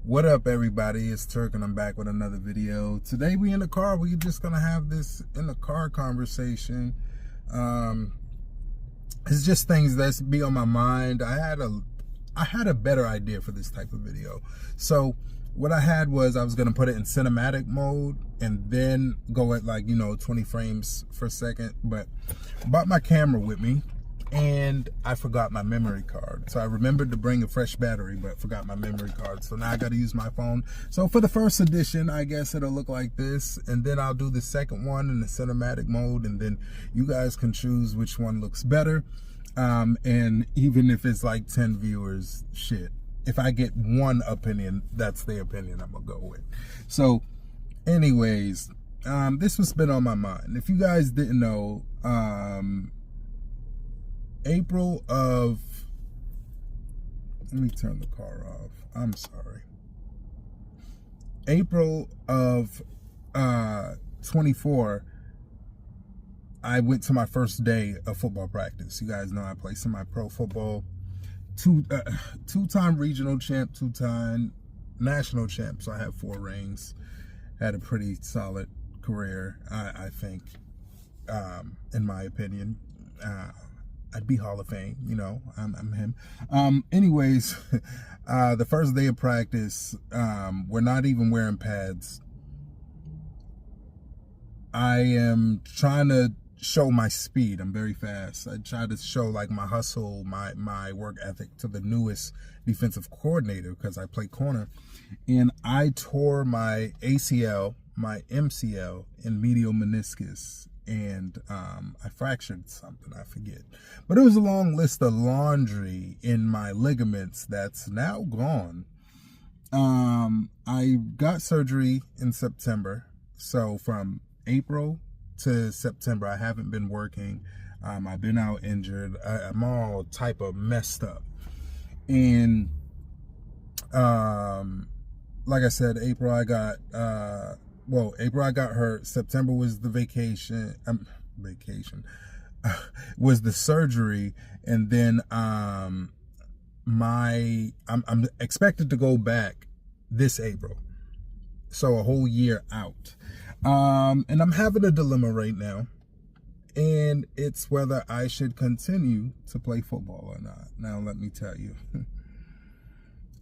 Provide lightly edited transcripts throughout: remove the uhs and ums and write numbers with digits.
What up, everybody? It's Turk and I'm back with another video. Today we in the car. We just gonna have this in the car conversation. It's just things that's be on my mind. I had a better idea for this type of video. So what I had was I was gonna put it in cinematic mode and then go at 20 frames per second. But I brought my camera with me and I forgot my memory card. So I remembered to bring a fresh battery, but forgot my memory card. So now I got to use my phone. So for the first edition, I guess it'll look like this. And then I'll do the second one in the cinematic mode. And then you guys can choose which one looks better. And even if it's like 10 viewers, shit. If I get one opinion, that's the opinion I'm going to go with. So anyways, this was been on my mind. If you guys didn't know, April of, let me turn the car off. I'm sorry. April of 24, I went to my first day of football practice. You guys know I play semi-pro football. Two-time regional champ, two-time national champ. So I have 4 rings. Had a pretty solid career, I think, in my opinion. I'd be Hall of Fame, you know, I'm him. Anyways, the first day of practice, we're not even wearing pads. I am trying to show my speed. I'm very fast. I try to show like my hustle, my work ethic to the newest defensive coordinator because I play corner. And I tore my ACL, my MCL, and medial meniscus. And I fractured something, I forget. But it was a long list of laundry in my ligaments that's now gone. I got surgery in September. So from April to September, I haven't been working. I've been out injured. I'm all type of messed up. And like I said, April I got hurt. September was the vacation. Was the surgery, and then I'm expected to go back this April, so a whole year out. And I'm having a dilemma right now, and it's whether I should continue to play football or not. Now let me tell you,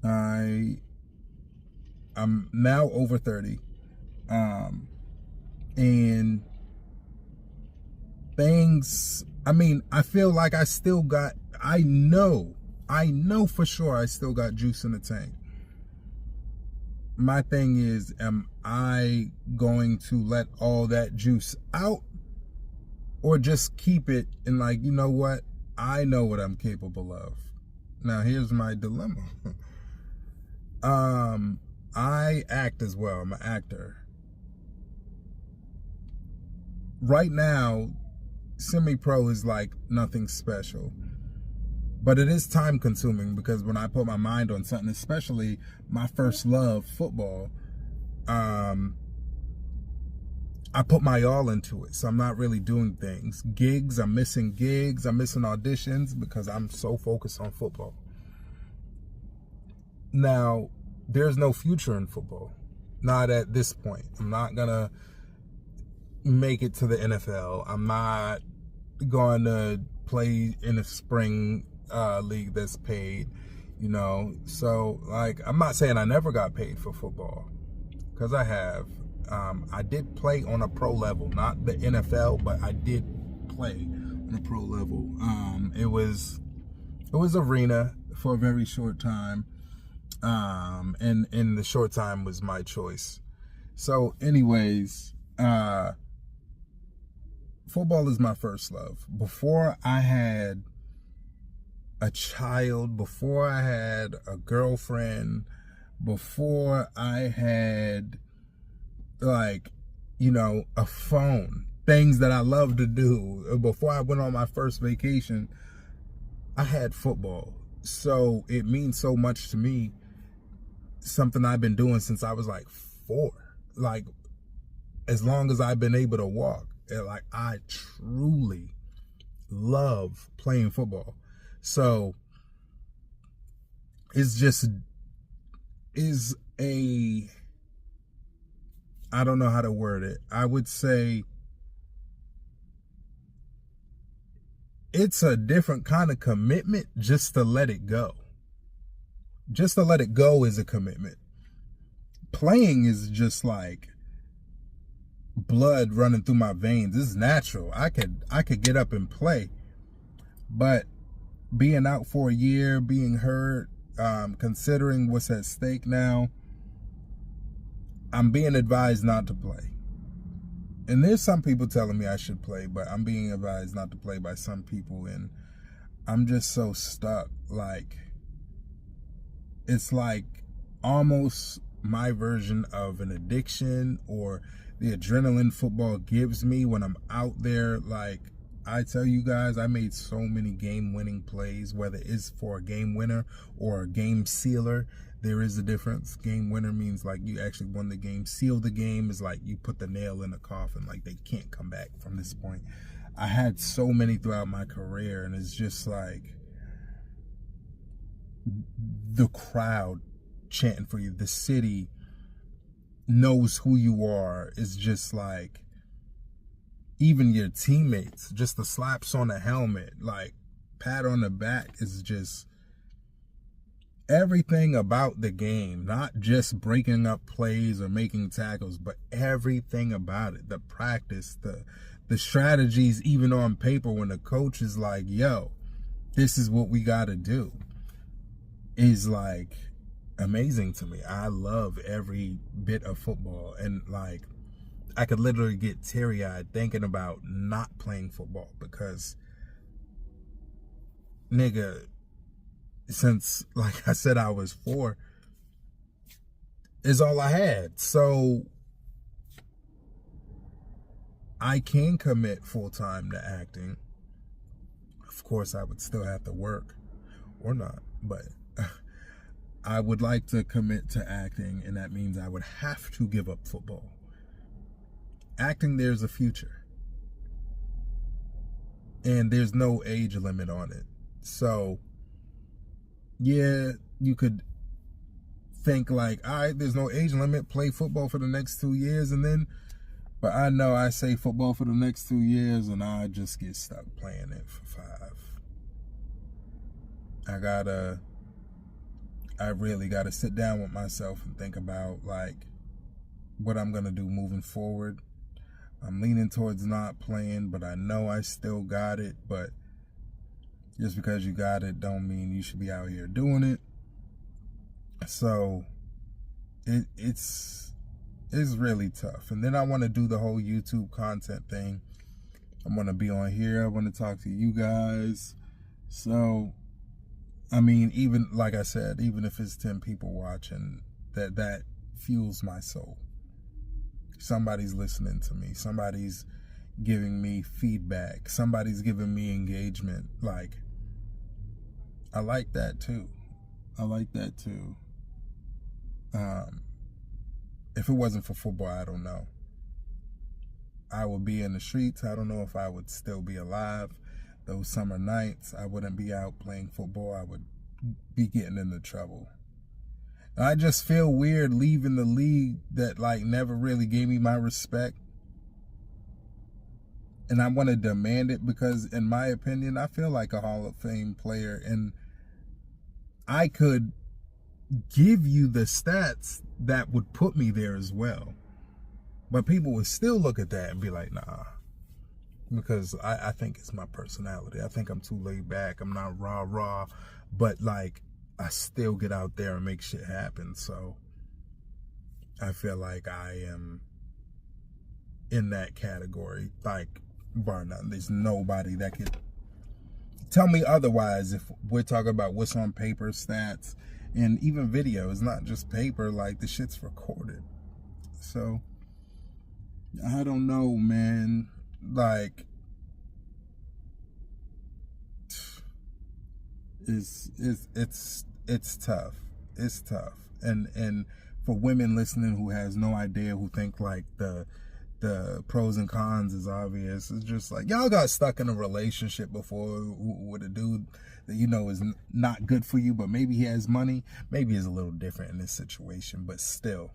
I'm now over 30. And things, I feel like I still got, I know for sure I still got juice in the tank. My thing is, am I going to let all that juice out or just keep it and like, you know what? I know what I'm capable of. Now here's my dilemma. I act as well. I'm an actor. Right now, semi-pro is like nothing special, but it is time consuming because when I put my mind on something, especially my first love, football, I put my all into it. So I'm not really doing things. Gigs, I'm missing auditions because I'm so focused on football. Now, there's no future in football. Not at this point. I'm not gonna make it to the NFL. I'm not going to play in a spring league that's paid, you know. So like, I'm not saying I never got paid for football, because I have. I did play on a pro level, not the NFL, but I did play on a pro level. It was arena for a very short time, and the short time was my choice. So anyways, football is my first love. Before I had a child, before I had a girlfriend, before I had, like, you know, a phone, things that I love to do, before I went on my first vacation, I had football. So it means so much to me. Something I've been doing since I was like 4. Like, as long as I've been able to walk. Like, I truly love playing football. So it's just is I don't know how to word it. I would say it's a different kind of commitment just to let it go. Just to let it go is a commitment. Playing is just like blood running through my veins. It's natural. I could get up and play. But being out for a year, being hurt, considering what's at stake now, I'm being advised not to play. And there's some people telling me I should play, but I'm being advised not to play by some people, and I'm just so stuck. Like, it's like almost my version of an addiction, or the adrenaline football gives me when I'm out there. Like, I tell you guys, I made so many game-winning plays, whether it's for a game winner or a game sealer. There is a difference. Game winner means like you actually won the game. Seal the game is like you put the nail in the coffin, like they can't come back from this point. I had so many throughout my career, and it's just like the crowd chanting for you. The city knows who you are. It's just like, even your teammates, just the slaps on the helmet, like pat on the back, is just everything about the game. Not just breaking up plays or making tackles, but everything about it. The practice, the strategies, even on paper, when the coach is like, yo, this is what we got to do, is like amazing to me. I love every bit of football, and like I could literally get teary-eyed thinking about not playing football, because, nigga, since, like I said, I was 4, is all I had. So I can commit full-time to acting. Of course, I would still have to work, or not, but I would like to commit to acting, and that means I would have to give up football. Acting, there's a future, and there's no age limit on it. So yeah, you could think like, all right, there's no age limit, play football for the next 2 years, and then, but I know I say football for the next 2 years and I just get stuck playing it for 5. I really gotta sit down with myself and think about like what I'm gonna do moving forward. I'm leaning towards not playing, but I know I still got it. But just because you got it don't mean you should be out here doing it. So it's really tough. And then I want to do the whole YouTube content thing. I want to be on here. I want to talk to you guys. So, I mean, even like I said, even if it's 10 people watching, that fuels my soul. Somebody's listening to me. Somebody's giving me feedback. Somebody's giving me engagement. Like, I like that too. I like that too. If it wasn't for football, I don't know. I would be in the streets. I don't know if I would still be alive. Those summer nights, I wouldn't be out playing football. I would be getting into trouble. I just feel weird leaving the league that like never really gave me my respect. And I want to demand it because, in my opinion, I feel like a Hall of Fame player. And I could give you the stats that would put me there as well. But people would still look at that and be like, nah. Because I think it's my personality. I think I'm too laid back. I'm not rah-rah. But like, I still get out there and make shit happen. So I feel like I am in that category. Like, bar none. There's nobody that could tell me otherwise. If we're talking about what's on paper, stats, and even video. It's not just paper. Like, the shit's recorded. So I don't know, man. Like, it's tough. It's tough. And for women listening who has no idea, who think like the the pros and cons is obvious. It's just like, y'all got stuck in a relationship before with a dude that you know is not good for you, but maybe he has money. Maybe it's a little different in this situation, but still,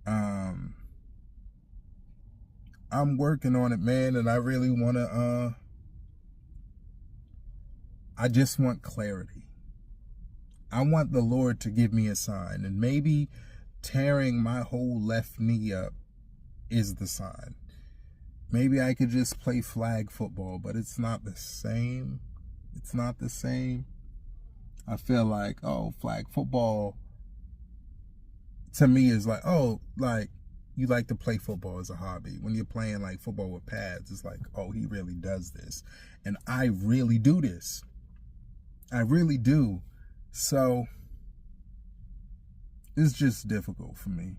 I'm working on it, man, and I really want to, I just want clarity. I want the Lord to give me a sign, and maybe tearing my whole left knee up is the sign. Maybe I could just play flag football, but it's not the same. It's not the same. I feel like, oh, flag football to me is like, oh, like you like to play football as a hobby. When you're playing like football with pads, it's like, oh, he really does this. And I really do this. I really do. So it's just difficult for me.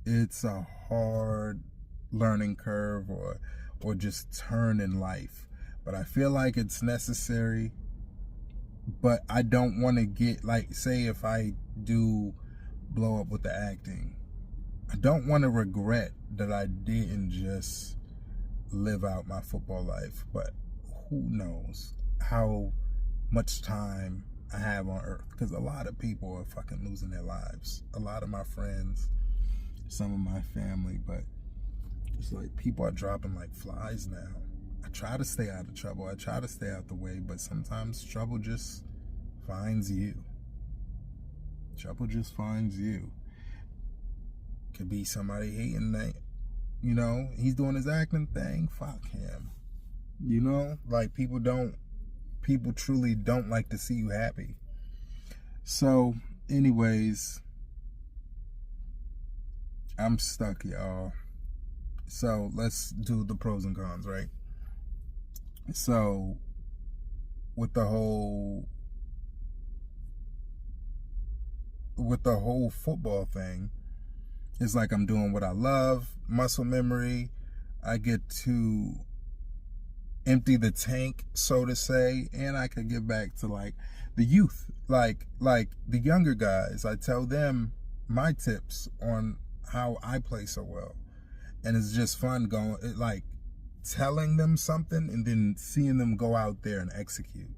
It's a hard learning curve or just turn in life. But I feel like it's necessary. But I don't want to get, like, say if I do blow up with the acting, I don't want to regret that I didn't just live out my football life. But who knows how much time I have on earth, because a lot of people are fucking losing their lives. A lot of my friends, some of my family, but it's like people are dropping like flies now. I try to stay out of trouble. I try to stay out the way, but sometimes trouble just finds you. Trouble just finds you. Could be somebody hating that, you know, he's doing his acting thing. Fuck him. You know, like people truly don't like to see you happy. So, anyways, I'm stuck, y'all. So, let's do the pros and cons, right? So, with the whole football thing, it's like I'm doing what I love, muscle memory. I get to empty the tank, so to say, and I could give back to like the youth, like the younger guys. I tell them my tips on how I play so well, and it's just fun going, like telling them something and then seeing them go out there and execute.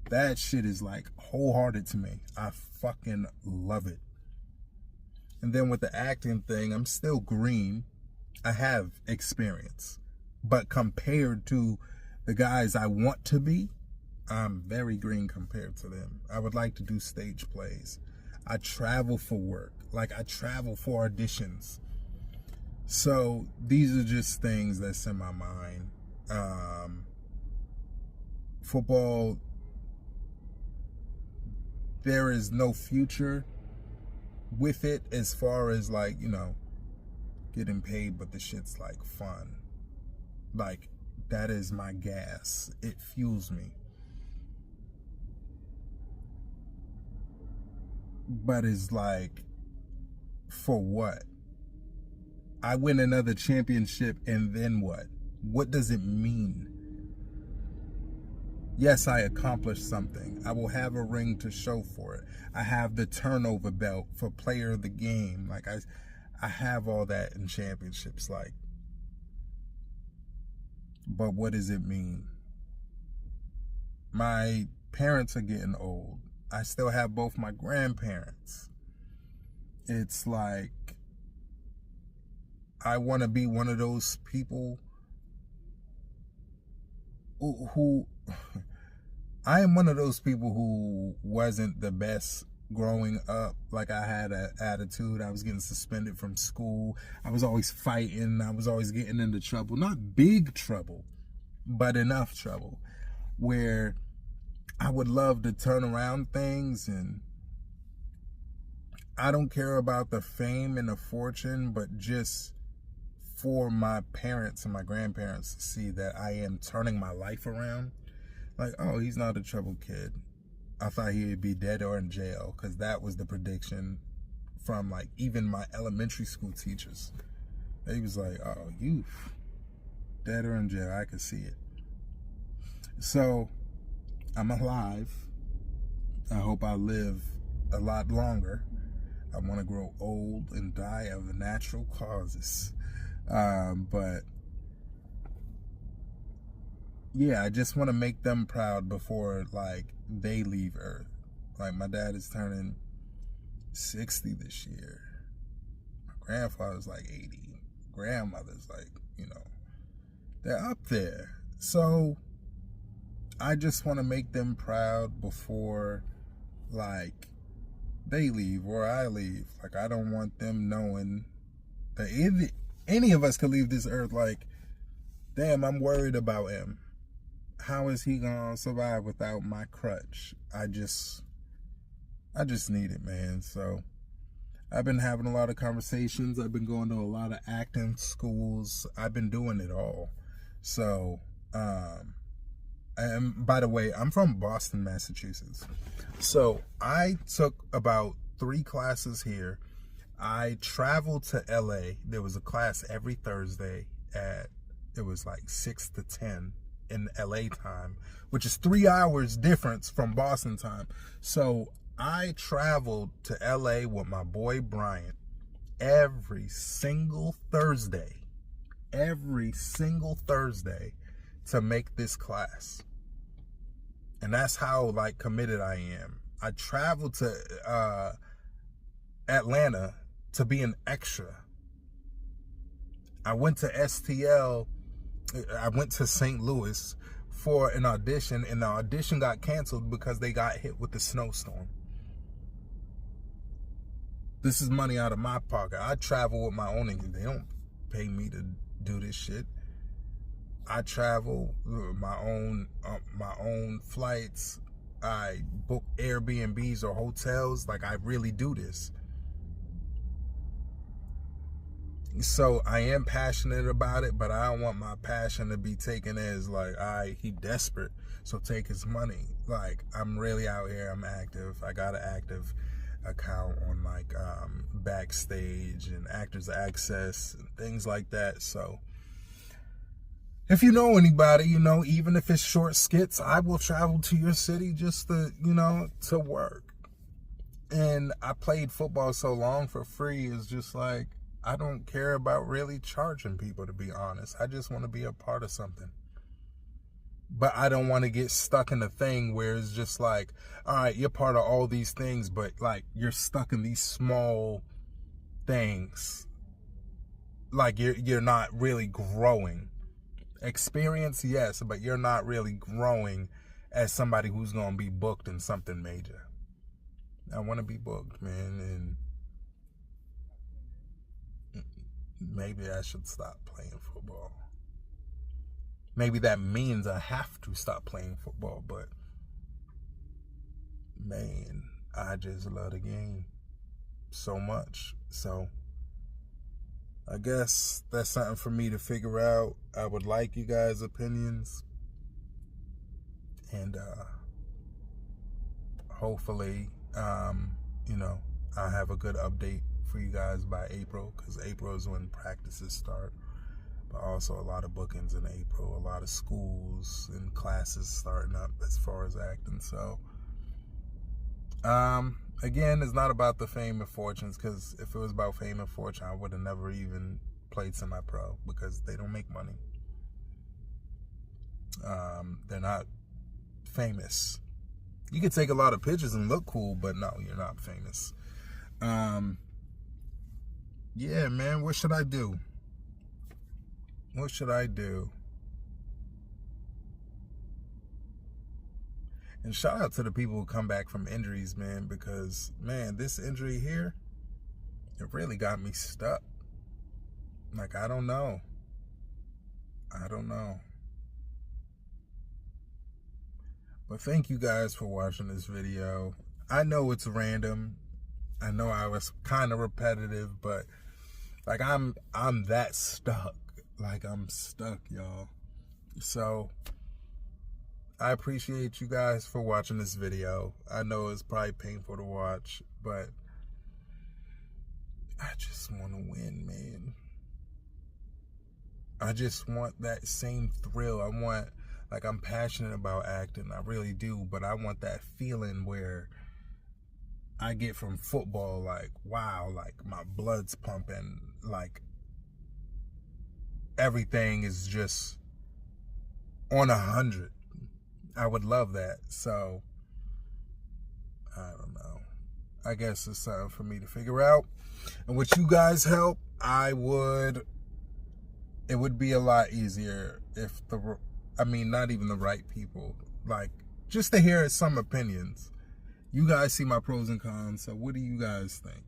That shit is like wholehearted to me. I fucking love it. And then with the acting thing, I'm still green. I have experience. But compared to the guys I want to be, I'm very green compared to them. I would like to do stage plays. I travel for work. Like I travel for auditions. So these are just things that's in my mind. Football, there is no future with it as far as like, you know, getting paid, but the shit's like fun. Like that is my gas. It fuels me. But it's like, for what? I win another championship and then what? What does it mean? Yes, I accomplished something. I will have a ring to show for it. I have the turnover belt for player of the game. Like I have all that in championships. Like, but what does it mean? My parents are getting old. I still have both my grandparents. It's like, I want to be one of those people who I am one of those people who wasn't the best growing up. Like I had an attitude. I was getting suspended from school. I was always fighting. I was always getting into trouble. Not big trouble, but enough trouble where I would love to turn around things, and I don't care about the fame and the fortune, but just for my parents and my grandparents to see that I am turning my life around. Like, oh, he's not a troubled kid. I thought he would be dead or in jail, because that was the prediction from like even my elementary school teachers. They was like, oh, you dead or in jail. I could see it. So I'm alive. I hope I live a lot longer. I want to grow old and die of natural causes. But yeah, I just want to make them proud before like they leave Earth. Like my dad is turning 60 this year. My grandfather's like 80. Grandmother's like, they're up there. So I just want to make them proud before like they leave or I leave. Like I don't want them knowing that if any of us could leave this earth, like, damn, I'm worried about him. How is he gonna survive without my crutch? I just need it, man. So I've been having a lot of conversations. I've been going to a lot of acting schools. I've been doing it all. So, and by the way, I'm from Boston, Massachusetts. So I took about 3 classes here. I traveled to LA. There was a class every Thursday it was like 6 to 10 in LA time, which is 3 hours difference from Boston time. So I traveled to LA with my boy Bryant every single Thursday to make this class. And that's how like committed I am. I traveled to Atlanta to be an extra. I went to STL. I went to St. Louis for an audition, and the audition got canceled because they got hit with the snowstorm. This is money out of my pocket. I travel with my own income. They don't pay me to do this shit. I travel with my own flights. I book Airbnbs or hotels. Like I really do this. So I am passionate about it, but I don't want my passion to be taken as like, he desperate, so take his money. Like I'm really out here. I'm active. I got an active account on like Backstage and Actors Access and things like that. So if you know anybody, even if it's short skits, I will travel to your city just to, to work. And I played football so long for free. It's just like, I don't care about really charging people, to be honest. I just want to be a part of something. But I don't want to get stuck in a thing where it's just like, all right, you're part of all these things, but like you're stuck in these small things. Like you're not really growing. Experience, yes, but you're not really growing as somebody who's going to be booked in something major. I want to be booked, man, and maybe I should stop playing football. Maybe that means I have to stop playing football, but man, I just love the game so much. So I guess that's something for me to figure out. I would like you guys' opinions. And hopefully, I'll have a good update for you guys by April, because April is when practices start. But also a lot of bookings in April, a lot of schools and classes starting up as far as acting. So again, it's not about the fame and fortunes, because if it was about fame and fortune, I would have never even played semi-pro, because they don't make money. They're not famous. You can take a lot of pictures and look cool, but no, you're not famous. Yeah, man, what should I do? What should I do? And shout out to the people who come back from injuries, man, because, man, this injury here, it really got me stuck. Like, I don't know. But thank you guys for watching this video. I know it's random. I know I was kind of repetitive, but like I'm that stuck. Like I'm stuck, y'all. So I appreciate you guys for watching this video. I know it's probably painful to watch, but I just want to win, man. I just want that same thrill. I'm passionate about acting. I really do, but I want that feeling where I get from football, like, wow, like my blood's pumping, like everything is just on 100. I would love that. So I don't know. I guess it's time for me to figure out. And with you guys' help, it would be a lot easier if not even the right people, like, just to hear some opinions. You guys see my pros and cons, so what do you guys think?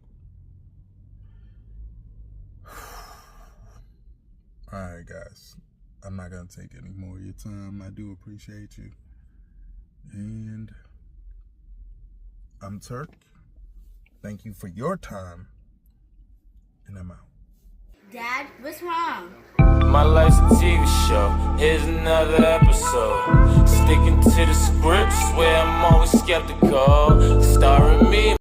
Alright, guys. I'm not going to take any more of your time. I do appreciate you. And I'm Turk. Thank you for your time. And I'm out. Dad, what's wrong? My life's a TV show. Here's another episode. Sticking to the script, swear I'm always skeptical. Starring me.